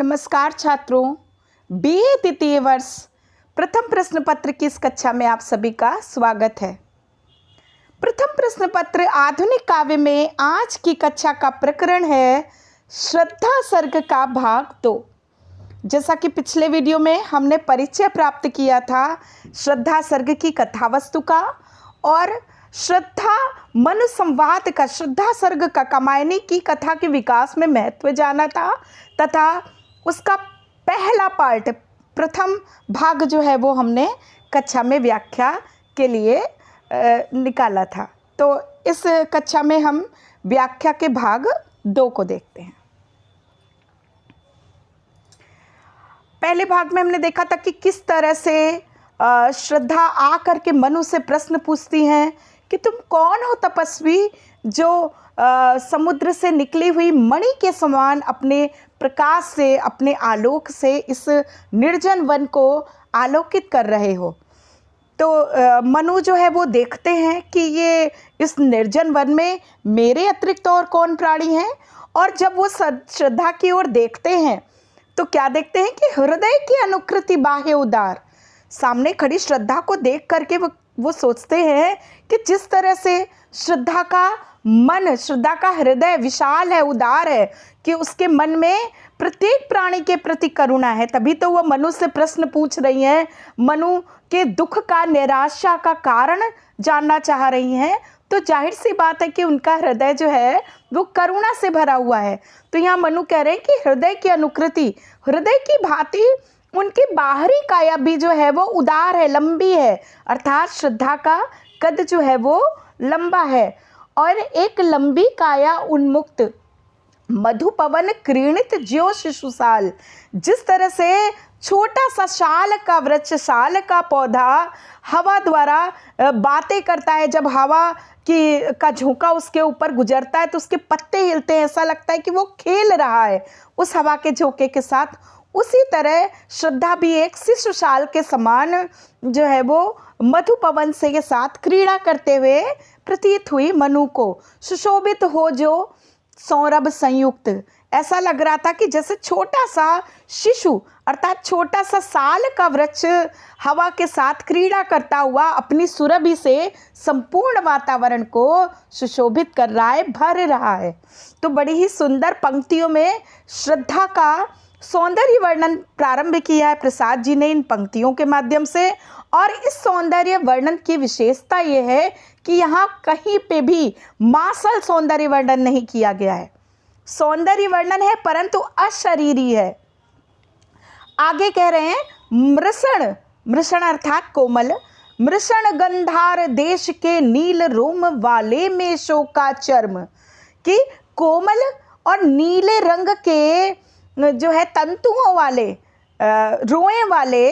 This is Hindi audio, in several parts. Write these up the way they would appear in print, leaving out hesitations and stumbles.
नमस्कार छात्रों, बीए द्वितीय वर्ष प्रथम प्रश्न पत्र की इस कक्षा में आप सभी का स्वागत है। प्रथम प्रश्न पत्र आधुनिक काव्य में आज की कक्षा का प्रकरण है श्रद्धा सर्ग का भाग 2। जैसा कि पिछले वीडियो में हमने परिचय प्राप्त किया था श्रद्धा सर्ग की कथावस्तु का और श्रद्धा मनु संवाद का, श्रद्धा सर्ग का कामायनी की कथा के विकास में महत्व जाना था तथा उसका पहला पार्ट, प्रथम भाग जो है वो हमने कक्षा में व्याख्या के लिए निकाला था। तो इस कक्षा में हम व्याख्या के भाग 2 को देखते हैं। पहले भाग में हमने देखा था कि किस तरह से श्रद्धा आकर के मनु से प्रश्न पूछती हैं कि तुम कौन हो तपस्वी जो समुद्र से निकली हुई मणि के समान अपने प्रकाश से, अपने आलोक से इस निर्जन वन को आलोकित कर रहे हो। तो मनु जो है वो देखते हैं कि ये इस निर्जन वन में मेरे अतिरिक्त और कौन प्राणी हैं, और जब वो श्रद्धा की ओर देखते हैं तो क्या देखते हैं कि हृदय की अनुकृति बाह्य उदार। सामने खड़ी श्रद्धा को देख करके वो सोचते हैं कि जिस तरह से श्रद्धा का मन, श्रद्धा का हृदय विशाल है, उदार है, कि उसके मन में प्रत्येक प्राणी के प्रति करुणा है, तभी तो वह मनु से प्रश्न पूछ रही हैं, मनु के दुख का, निराशा का कारण जानना चाह रही हैं। तो जाहिर सी बात है कि उनका हृदय जो है वो करुणा से भरा हुआ है। तो यहाँ मनु कह रहे हैं कि हृदय की अनुकृति, हृदय की भांति उनकी बाहरी काया भी जो है वो उदार है, लंबी है, अर्थात श्रद्धा का कद जो है वो लंबा है। और एक लंबी काया उन्मुक्त मधुपवन क्रीणित ज्यो शिशुसाल, जिस तरह से छोटा सा शाल का वृक्ष, शाल का पौधा हवा द्वारा बातें करता है, जब हवा का झोंका उसके ऊपर गुजरता है तो उसके पत्ते हिलते हैं, ऐसा लगता है कि वो खेल रहा है उस हवा के झोंके के साथ। उसी तरह श्रद्धा भी एक शिशुशाल के समान जो है वो मधुपवन से के साथ क्रीड़ा करते हुए प्रतीत हुई मनु को। सुशोभित हो जो सौरभ संयुक्त, ऐसा लग रहा था कि जैसे छोटा सा शिशु अर्थात छोटा सा साल का वृक्ष हवा के साथ क्रीड़ा करता हुआ अपनी सुरभि से संपूर्ण वातावरण को सुशोभित कर रहा है, भर रहा है। तो बड़ी ही सुंदर पंक्तियों में श्रद्धा का सौंदर्य वर्णन प्रारंभ किया है प्रसाद जी ने इन पंक्तियों के माध्यम से। और इस सौंदर्य वर्णन की विशेषता ये है कि यहाँ कहीं पे भी मासल सौंदर्य वर्णन नहीं किया गया है। सौंदर्य वर्णन है परंतु अशरीरी है। आगे कह रहे हैं मृषण, मृषण अर्थात कोमल, मृषण गंधार देश के नील रोम वाले में शोका चर्म, कि कोमल और नीले रंग के जो है तंतुओं वाले, रोए वाले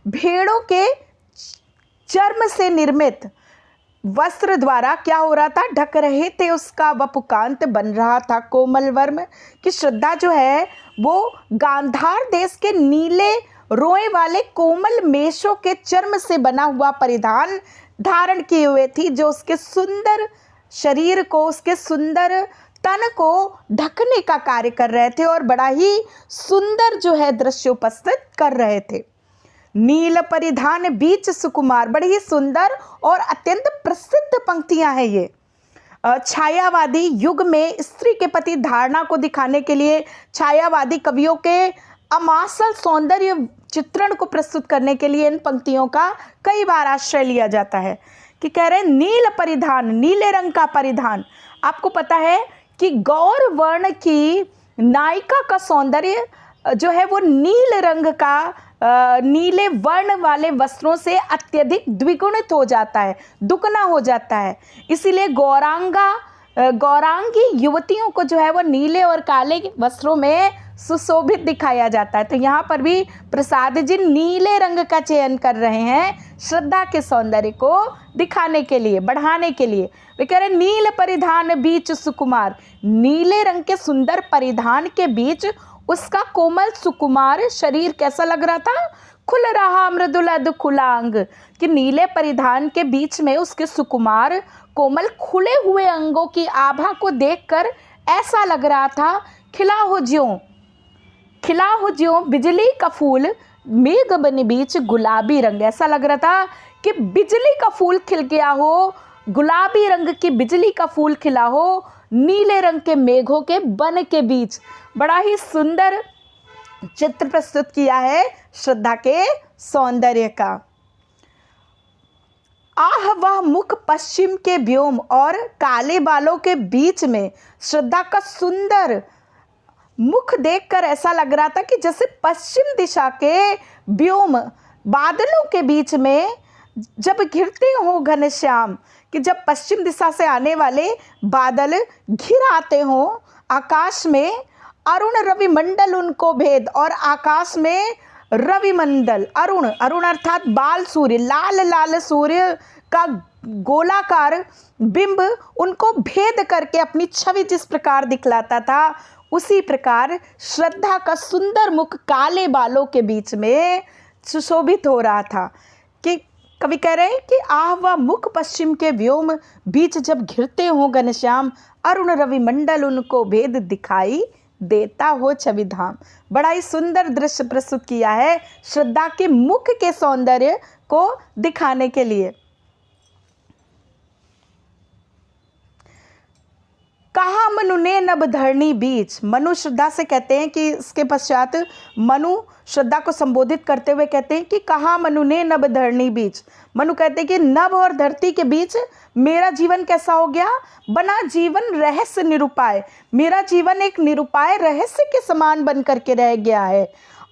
भेड़ों के चर्म से निर्मित वस्त्र द्वारा क्या हो रहा था, ढक रहे थे, उसका वपुकांत बन रहा था कोमल वर्म। कि श्रद्धा जो है वो गांधार देश के नीले रोए वाले कोमल मेषों के चर्म से बना हुआ परिधान धारण किए हुए थी, जो उसके सुंदर शरीर को, उसके सुंदर तन को ढकने का कार्य कर रहे थे और बड़ा ही सुंदर जो है दृश्य उपस्थित कर रहे थे। नील परिधान बीच सुकुमार, बड़ी ही सुंदर और अत्यंत प्रसिद्ध पंक्तियां हैं ये। छायावादी युग में स्त्री के प्रति धारणा को दिखाने के लिए छायावादी कवियों के अमासल सौंदर्य चित्रण को प्रस्तुत करने के लिए इन पंक्तियों का कई बार आश्रय लिया जाता है। कि कह रहे हैं नील परिधान, नीले रंग का परिधान। आपको पता है कि गौर वर्ण की नायिका का सौंदर्य जो है वो नील रंग का, नीले वर्ण वाले वस्त्रों से अत्यधिक द्विगुणित हो जाता है, दुगना हो जाता है। इसीलिए गौरांगी युवतियों को जो है वो नीले और काले वस्त्रों में सुशोभित दिखाया जाता है। तो यहाँ पर भी प्रसाद जी नीले रंग का चयन कर रहे हैं श्रद्धा के सौंदर्य को दिखाने के लिए, बढ़ाने के लिए। वे कह रहे हैं नील परिधान बीच सुकुमार, नीले रंग के सुंदर परिधान के बीच उसका कोमल सुकुमार शरीर कैसा लग रहा था, खुल रहा मृदुलद खुलांग। कि नीले परिधान के बीच में उसके सुकुमार कोमल खुले हुए अंगों की आभा को देखकर ऐसा लग रहा था खिला हो ज्यों खिला हो ज्यों बिजली का फूल, मेघ बन बीच गुलाबी रंग। ऐसा लग रहा था कि बिजली का फूल खिल गया हो, गुलाबी रंग की बिजली का फूल खिला हो नीले रंग के मेघों के बन के बीच। बड़ा ही सुंदर चित्र प्रस्तुत किया है श्रद्धा के सौंदर्य का। आह वह मुख पश्चिम के व्योम, और काले बालों के बीच में श्रद्धा का सुंदर मुख देखकर ऐसा लग रहा था कि जैसे पश्चिम दिशा के व्योम बादलों के बीच में जब घिरते हो घनश्याम, कि जब पश्चिम दिशा से आने वाले बादल घिर आते हो आकाश में, अरुण रवि मंडल उनको भेद, और आकाश में रवि मंडल अरुण, अरुण अर्थात बाल सूर्य, लाल लाल सूर्य का गोलाकार बिंब उनको भेद करके अपनी छवि जिस प्रकार दिखलाता था, उसी प्रकार श्रद्धा का सुंदर मुख काले बालों के बीच में सुशोभित हो रहा था। कि कवि कह रहे हैं कि आह वह मुख पश्चिम के व्योम बीच जब घिरते हो घनश्याम, अरुण रवि मंडल उनको भेद दिखाई देता हो छवि धाम। बड़ा ही सुंदर दृश्य प्रस्तुत किया है श्रद्धा के मुख के सौंदर्य को दिखाने के लिए। कहा मनु ने नभ धरणी बीच, मनु श्रद्धा से कहते हैं कि इसके पश्चात मनु श्रद्धा को संबोधित करते हुए कहते हैं कि कहा मनु ने नभ धरणी बीच। मनु कहते हैं कि नभ और धरती के बीच मेरा जीवन कैसा हो गया, बना जीवन रहस्य निरुपाय। मेरा जीवन एक निरुपाय रहस्य के समान बन करके रह गया है,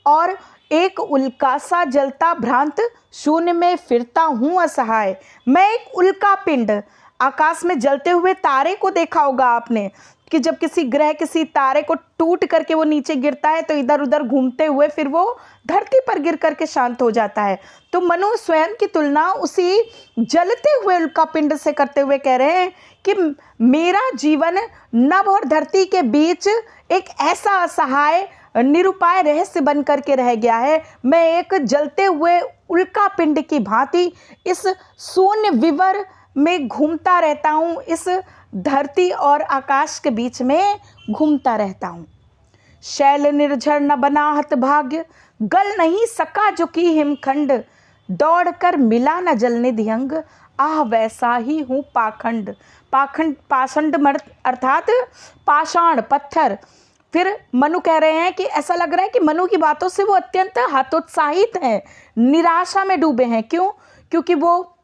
और एक उल्का सा जलता भ्रांत शून्य में फिरता हूँ असहाय। मैं एक उल्का पिंड, आकाश में जलते हुए तारे को देखा होगा आपने कि जब किसी ग्रह किसी तारे को टूट करके वो नीचे गिरता है तो इधर उधर घूमते हुए फिर वो धरती पर गिर करके शांत हो जाता है। तो मनु स्वयं की तुलना उसी जलते हुए उल्का पिंड से करते हुए कह रहे हैं कि मेरा जीवन नभ और धरती के बीच एक ऐसा असहाय निरुपाय रहस्य बन करके रह गया है। मैं एक जलते हुए उल्का पिंड की भांति इस शून्य विवर में घूमता रहता हूँ, इस धरती और आकाश के बीच में घूमता रहता हूँ। शैल निर्झर न बना हतभाग्य, गल नहीं सका जो की हिमखंड, दौड़कर मिला न जलने दियंग, आह वैसा ही हूँ पाखंड। पाखंड पाषंड अर्थात पाषाण पत्थर। फिर मनु कह रहे हैं कि ऐसा लग रहा है कि मनु की बातों से वो अत्यंत हतोत्साहित हैं, निराशा में डूबे हैं। क्यों? क्योंकि वो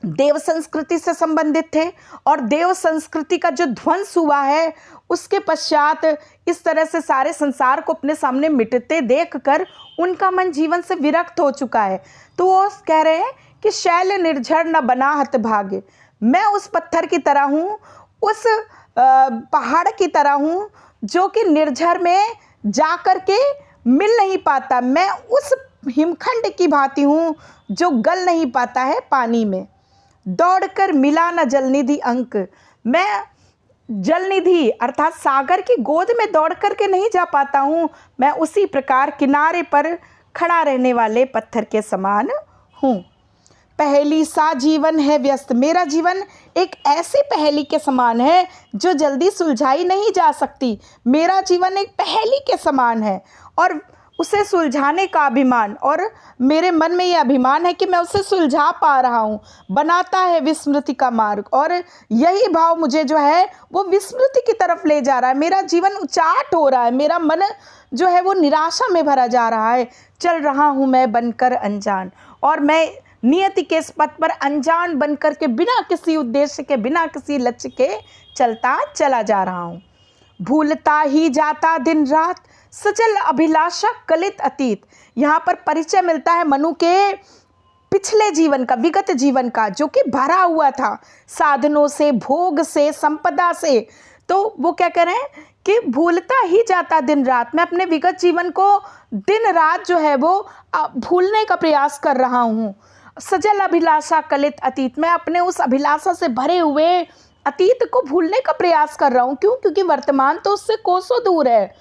देव संस्कृति से संबंधित थे, और देव संस्कृति का जो ध्वंस हुआ है उसके पश्चात इस तरह से सारे संसार को अपने सामने मिटते देखकर उनका मन जीवन से विरक्त हो चुका है। तो वो कह रहे हैं कि शैल निर्झर न बना हतभाग्य, मैं उस पत्थर की तरह हूँ, उस पहाड़ की तरह हूँ जो कि निर्झर में जा कर के मिल नहीं पाता। मैं उस हिमखंड की भांति हूँ जो गल नहीं पाता है पानी में। दौड़कर मिला न जलनिधि अंक, मैं जलनिधि अर्थात सागर की गोद में दौड़ करके नहीं जा पाता हूँ, मैं उसी प्रकार किनारे पर खड़ा रहने वाले पत्थर के समान हूँ। पहेली सा जीवन है व्यस्त, मेरा जीवन एक ऐसी पहेली के समान है जो जल्दी सुलझाई नहीं जा सकती। मेरा जीवन एक पहेली के समान है और उसे सुलझाने का अभिमान, और मेरे मन में ये अभिमान है कि मैं उसे सुलझा पा रहा हूँ। बनाता है विस्मृति का मार्ग, और यही भाव मुझे जो है वो विस्मृति की तरफ ले जा रहा है। मेरा जीवन उचाट हो रहा है, मेरा मन जो है वो निराशा में भरा जा रहा है। चल रहा हूँ मैं बनकर अनजान, और मैं नियति के इस पथ पर अनजान बनकर के बिना किसी उद्देश्य के, बिना किसी लक्ष्य के चलता चला जा रहा हूँ। भूलता ही जाता दिन रात, सजल अभिलाषा कलित अतीत। यहाँ पर परिचय मिलता है मनु के पिछले जीवन का, विगत जीवन का, जो कि भरा हुआ था साधनों से, भोग से, संपदा से। तो वो क्या कह रहे हैं कि भूलता ही जाता दिन रात, मैं अपने विगत जीवन को दिन रात जो है वो भूलने का प्रयास कर रहा हूँ। सजल अभिलाषा कलित अतीत, मैं अपने उस अभिलाषा से भरे हुए अतीत को भूलने का प्रयास कर रहा हूँ। क्यों? क्योंकि वर्तमान तो उससे कोसों दूर है।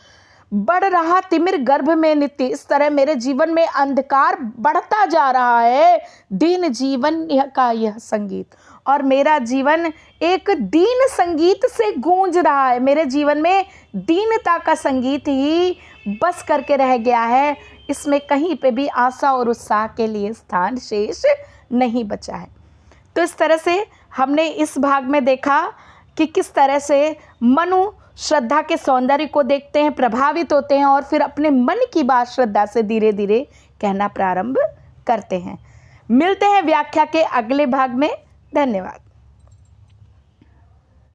बढ़ रहा तिमिर गर्भ में नित्य, इस तरह मेरे जीवन में अंधकार बढ़ता जा रहा है। दीन जीवन का यह संगीत, और मेरा जीवन एक दीन संगीत से गूंज रहा है। मेरे जीवन में दीनता का संगीत ही बस करके रह गया है, इसमें कहीं पे भी आशा और उत्साह के लिए स्थान शेष नहीं बचा है। तो इस तरह से हमने इस भाग में देखा कि किस तरह से मनु श्रद्धा के सौंदर्य को देखते हैं, प्रभावित होते हैं और फिर अपने मन की बात श्रद्धा से धीरे धीरे कहना प्रारंभ करते हैं। मिलते हैं व्याख्या के अगले भाग में। धन्यवाद।